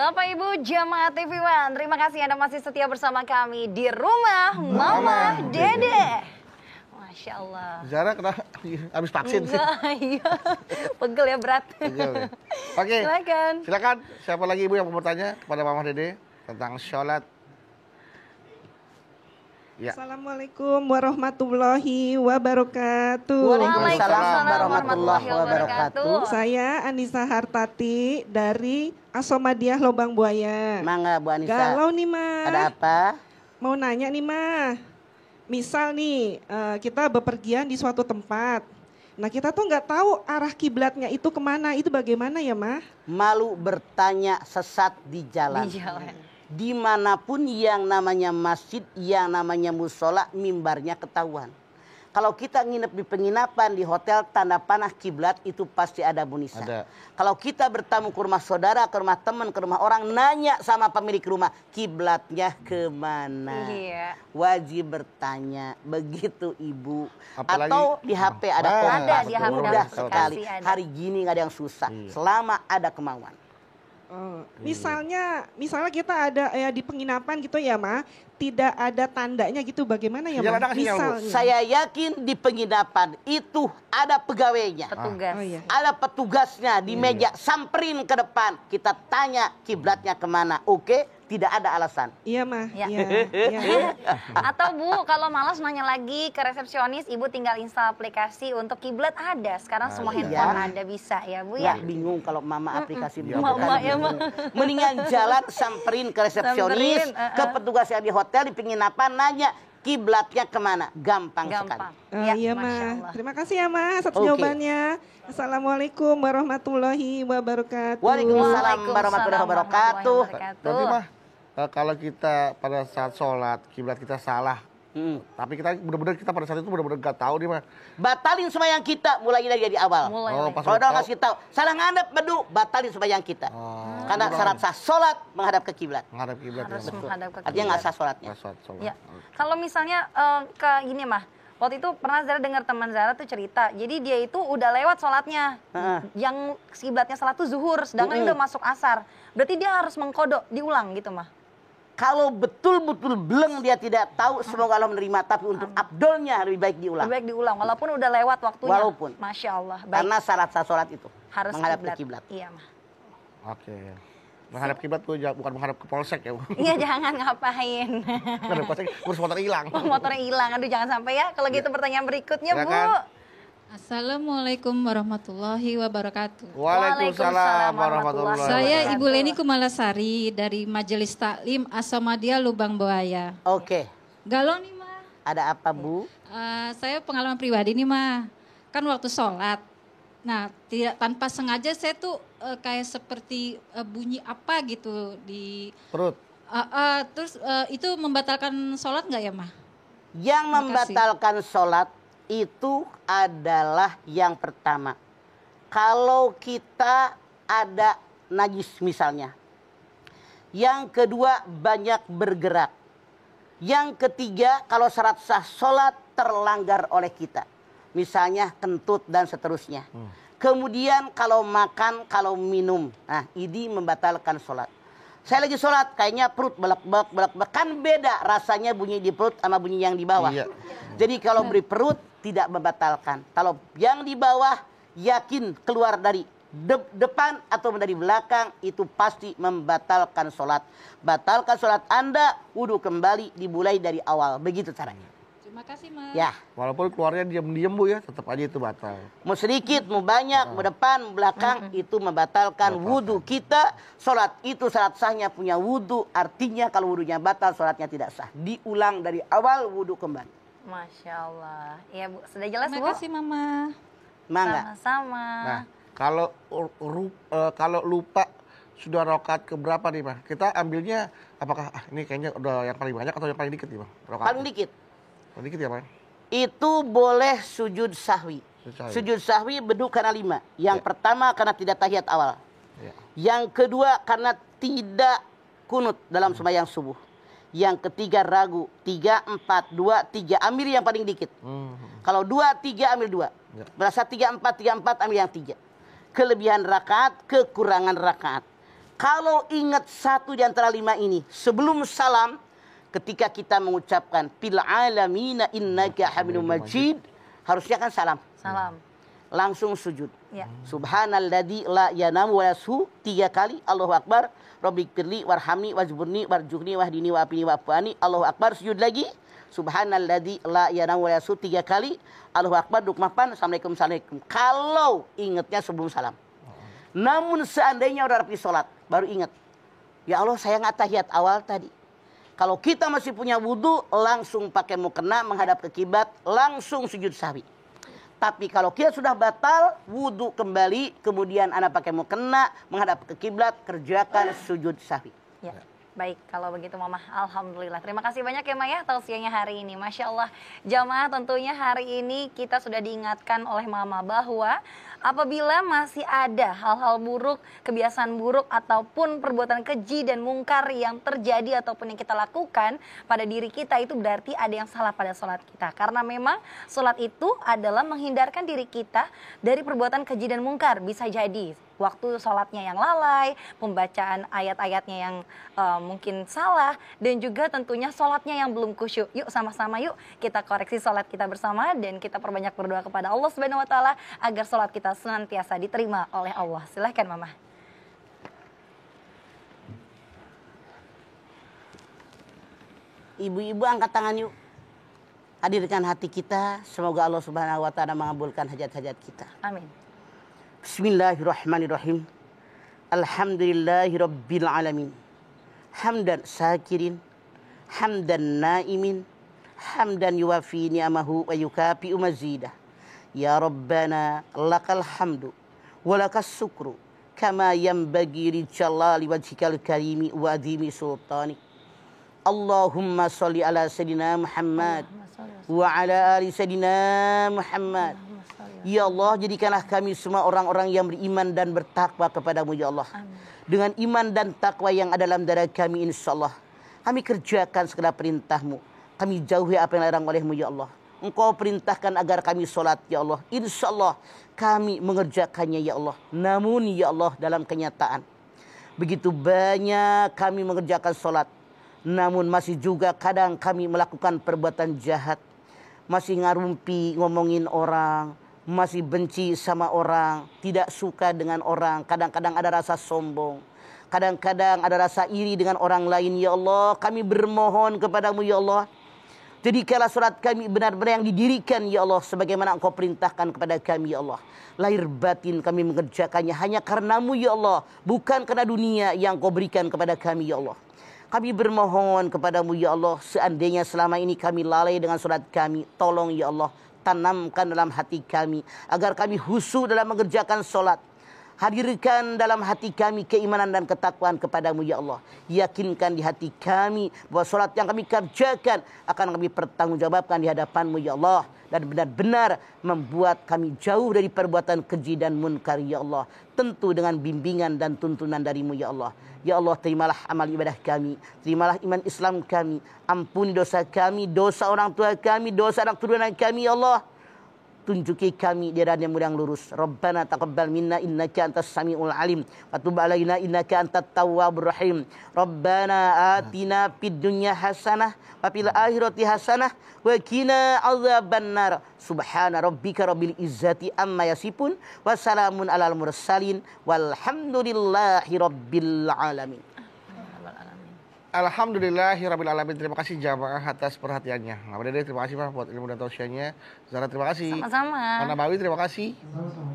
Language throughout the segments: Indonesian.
Bapak Ibu Jamaah TV One, terima kasih Anda masih setia bersama kami di rumah Mama Dede. Masya Allah. Zara kena habis vaksin sih. Iya, pegel ya, berat. Pegel ya. Oke, silakan. Siapa lagi Ibu yang mau bertanya kepada Mama Dede tentang sholat? Ya. Assalamualaikum warahmatullahi wabarakatuh. Waalaikumsalam warahmatullahi wabarakatuh. Saya Anissa Hartati dari Asomadiah Lobang Buaya. Mangga Bu Anissa. Galau nih Ma. Ada apa? Mau nanya nih Ma. Misal nih kita bepergian di suatu tempat. Nah kita tuh nggak tahu arah kiblatnya itu kemana. Itu bagaimana ya Ma? Malu bertanya sesat di jalan. Di jalan. Dimanapun yang namanya masjid, yang namanya musola, mimbarnya ketahuan. Kalau kita nginep di penginapan, di hotel, tanda panah kiblat itu pasti ada Bu Nisa. Ada. Kalau kita bertamu ke rumah saudara, ke rumah teman, ke rumah orang, nanya sama pemilik rumah, kiblatnya kemana? Iya. Wajib bertanya, begitu Ibu. Apalagi, atau di HP ada kompas. Ada di HP mudah ada sekali. aplikasi, ada. Hari gini nggak ada yang susah, selama ada kemauan. Misalnya kita ada ya di penginapan gitu ya Ma, tidak ada tandanya gitu bagaimana ya Ma? Misalnya. Saya yakin di penginapan itu ada pegawainya. Petugas. Ada petugasnya di meja, samperin ke depan, kita tanya kiblatnya kemana. Oke, tidak ada alasan. Iya Ma. Ya. Iya. Atau Bu, kalau malas nanya lagi ke resepsionis, Ibu tinggal install aplikasi untuk kiblat ada. Sekarang semua handphone ada, bisa ya Bu ya. Bingung kalau Mama aplikasi Mama ya Ma. Mendingan jalan samperin ke resepsionis, ke petugas yang di hotel, di penginapan, nanya kiblatnya kemana. Gampang sekali. Iya Ma. Terima kasih ya Ma atas jawabannya. Assalamualaikum warahmatullahi wabarakatuh. Waalaikumsalam warahmatullahi wabarakatuh. Berarti mah kalau kita pada saat sholat kiblat kita salah, tapi kita benar-benar pada saat itu benar-benar nggak tahu nih mah. Batalin sembahyang kita mulai dari awal. Kalau udah ngasih tahu, salah ngadep bedu, batalin sembahyang kita. Karena syarat sah sholat menghadap ke kiblat. Menghadap kiblat. Harus menghadap ke kiblat. Artinya nggak sah sholatnya. Ya. Kalau misalnya ke gini mah, waktu itu pernah Zara dengar teman Zara tuh cerita, jadi dia itu udah lewat sholatnya, yang kiblatnya salah tuh zuhur, sedangkan udah masuk asar. Berarti dia harus mengkodok, diulang gitu mah. Kalau betul-betul belum dia tidak tahu, semoga Allah menerima. Tapi untuk abdolnya lebih baik diulang. Lebih baik diulang, walaupun udah lewat waktunya. Walaupun. Masya Allah. Baik. Karena syarat sah sholat itu Harus menghadap ke kiblat. Iya mah. Oke. Menghadap kiblat tuh bukan menghadap ke polsek ya. Iya jangan ngapain. Menghadap polsek, urus motor hilang. Motornya hilang, aduh jangan sampai ya. Kalau gitu pertanyaan berikutnya Bu. Assalamualaikum warahmatullahi wabarakatuh. Waalaikumsalam warahmatullahi wabarakatuh. Saya Ibu Leni Kumalasari dari Majelis Taklim Asomadiah Lubang Buaya. Oke. Galau nih Ma. Ada apa Bu? Saya pengalaman pribadi nih Ma. Kan waktu sholat. Nah tanpa sengaja saya tuh kayak seperti bunyi apa gitu di perut. Terus itu membatalkan sholat nggak ya Ma? Yang membatalkan sholat itu adalah yang pertama, kalau kita ada najis misalnya. Yang kedua, banyak bergerak. Yang ketiga, kalau syarat sah sholat terlanggar oleh kita, misalnya kentut dan seterusnya. Kemudian kalau makan, kalau minum, nah ini membatalkan sholat. Saya lagi sholat, kayaknya perut belak-belak, kan beda rasanya bunyi di perut sama bunyi yang di bawah. Iya. Jadi kalau beri perut tidak membatalkan. Kalau yang di bawah yakin keluar dari depan atau dari belakang, itu pasti membatalkan sholat. Batalkan sholat Anda, wudhu kembali, dimulai dari awal. Begitu caranya. Terima kasih Ma. Ya. Walaupun keluarnya diam-diam Bu ya, tetap aja itu batal. Mau sedikit, mau banyak, mau depan, mau belakang, itu membatalkan wudhu kita. Sholat itu syarat sahnya punya wudhu. Artinya kalau wudhunya batal, sholatnya tidak sah. Diulang dari awal, wudhu kembali. Masya Allah. Iya Bu, sudah jelas Bu? Terima kasih Mama. Mangga. Sama-sama. Nah, kalau lupa sudah rokat keberapa nih Bang? Kita ambilnya apakah ini kayaknya udah yang paling banyak atau yang paling dikit nih Bang? Rokatnya? Paling dikit. Paling dikit ya Bang? Itu boleh sujud sahwi. Sujud sahwi beduk karena 5. Yang pertama karena tidak tahiyat awal. Yang kedua karena tidak kunut dalam sembahyang subuh. Yang ketiga ragu. 3, 4, 2, 3. Ambil yang paling dikit. Kalau 2, 3 ambil 2. Berasa 3, 4, 3, 4 ambil yang 3. Kelebihan rakaat, kekurangan rakaat. Kalau ingat satu di antara 5 ini, sebelum salam, ketika kita mengucapkan fil alamina innaka hamidum majid, harusnya kan salam. Salam. Langsung sujud. Ya. Subhanalladzi la yanamu wa yashu 3 kali, Allahu akbar. Rabbighfirli warhamni wajburni warjuhni wahdini wa'afini wa'afani, Allahu akbar. Sujud lagi. Subhanalladzi la yanamu wa yashu 3 kali, Allahu akbar. Dukmapan, assalamualaikum. Kalau ingatnya sebelum salam. Namun seandainya udah rapi sholat, baru ingat. Ya Allah, saya nggak tahiyat awal tadi. Kalau kita masih punya wudhu, langsung pakai mukena menghadap ke kiblat, langsung sujud sahwi. Tapi kalau kita sudah batal, wudhu kembali, kemudian Anda pakai mukena menghadap ke kiblat, kerjakan sujud sahwi. Ya. Baik, kalau begitu Mama, alhamdulillah. Terima kasih banyak ya Maya tausiahnya hari ini. Masya Allah, jamaah tentunya hari ini kita sudah diingatkan oleh Mama bahwa apabila masih ada hal-hal buruk, kebiasaan buruk ataupun perbuatan keji dan mungkar yang terjadi ataupun yang kita lakukan pada diri kita, itu berarti ada yang salah pada sholat kita. Karena memang sholat itu adalah menghindarkan diri kita dari perbuatan keji dan mungkar. Bisa jadi waktu sholatnya yang lalai, pembacaan ayat-ayatnya yang mungkin salah, dan juga tentunya sholatnya yang belum khusyuk. Yuk sama-sama yuk kita koreksi sholat kita bersama dan kita perbanyak berdoa kepada Allah Subhanahu Wa Taala agar sholat kita senantiasa diterima oleh Allah. Silahkan Mama. Ibu-ibu angkat tangan yuk. Hadirkan hati kita, semoga Allah Subhanahu Wa Taala mengabulkan hajat-hajat kita. Amin. Bismillahirrahmanirrahim. Alhamdulillahirabbil alamin. Hamdan sakirin, hamdan naimin, hamdan yuwafi ni'amahu wa yukafi mazidah. Ya Rabbana lakal hamdu wa lakas syukru kama yanbaghi li jalali wajhikal karimi wa adhimi sultanik. Allahumma sholli ala sayyidina Muhammad wa ala ali sayyidina Muhammad. Ya Allah, jadikanlah kami semua orang-orang yang beriman dan bertakwa kepadamu ya Allah. Amin. Dengan iman dan takwa yang ada dalam dada kami insyaallah, kami kerjakan segala perintahmu. Kami jauhi apa yang dilarang olehmu ya Allah. Engkau perintahkan agar kami sholat ya Allah. Insyaallah kami mengerjakannya ya Allah. Namun ya Allah, dalam kenyataan begitu banyak kami mengerjakan sholat, namun masih juga kadang kami melakukan perbuatan jahat. Masih ngarumpi ngomongin orang, masih benci sama orang, tidak suka dengan orang, kadang-kadang ada rasa sombong, kadang-kadang ada rasa iri dengan orang lain ya Allah. Kami bermohon kepadamu ya Allah, jadikanlah surat kami benar-benar yang didirikan ya Allah, sebagaimana Engkau perintahkan kepada kami ya Allah. Lahir batin kami mengerjakannya hanya karenamu ya Allah, bukan karena dunia yang Engkau berikan kepada kami ya Allah. Kami bermohon kepadamu ya Allah, seandainya selama ini kami lalai dengan surat kami, tolong ya Allah, tanamkan dalam hati kami agar kami khusyuk dalam mengerjakan sholat. Hadirkan dalam hati kami keimanan dan ketakwaan kepadamu ya Allah. Yakinkan di hati kami bahwa sholat yang kami kerjakan akan kami pertanggungjawabkan di hadapanmu ya Allah, dan benar-benar membuat kami jauh dari perbuatan keji dan munkar ya Allah, tentu dengan bimbingan dan tuntunan darimu ya Allah. Ya Allah, terimalah amal ibadah kami, terimalah iman Islam kami, ampuni dosa kami, dosa orang tua kami, dosa anak turunan kami ya Allah. Tunjuki kami di jalan yang mudah lurus. Rabbana taqabbal minna innaka antas samiul alim wa tub alaina innaka antat tawwabur rahim. Rabbana atina fid dunya hasanah wa fil akhirati hasanah wa qina adzabannar. Subhana rabbika rabbil izzati amma yasifun wa salamun alal mursalin walhamdulillahi rabbil alamin. Alhamdulillahirabbil alamin. Terima kasih jamaah atas perhatiannya. Mama Dede terima kasih Pak buat ilmu dan tausiahnya. Zara terima kasih. Sama-sama. Ana Bawi terima kasih.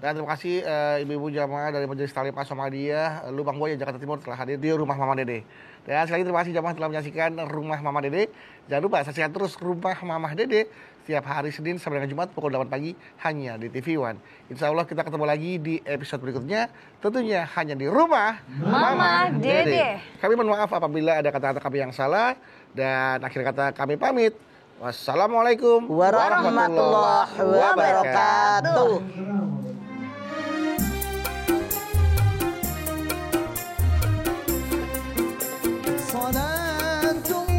Dan terima kasih ibu-ibu jamaah dari Majelis Talim As-Samadiyah Lubang Buaya Jakarta Timur telah hadir di rumah Mama Dede. Dan sekali lagi terima kasih jamaah telah menyaksikan rumah Mama Dede. Jangan lupa saksikan terus rumah Mama Dede setiap hari Senin sampai dengan Jumat pukul 8 pagi hanya di TV One. Insya Allah kita ketemu lagi di episode berikutnya, tentunya hanya di rumah Mama Dede. Kami mohon maaf apabila ada kata-kata kami yang salah, dan akhir kata kami pamit. Wassalamualaikum warahmatullahi wabarakatuh. صلاة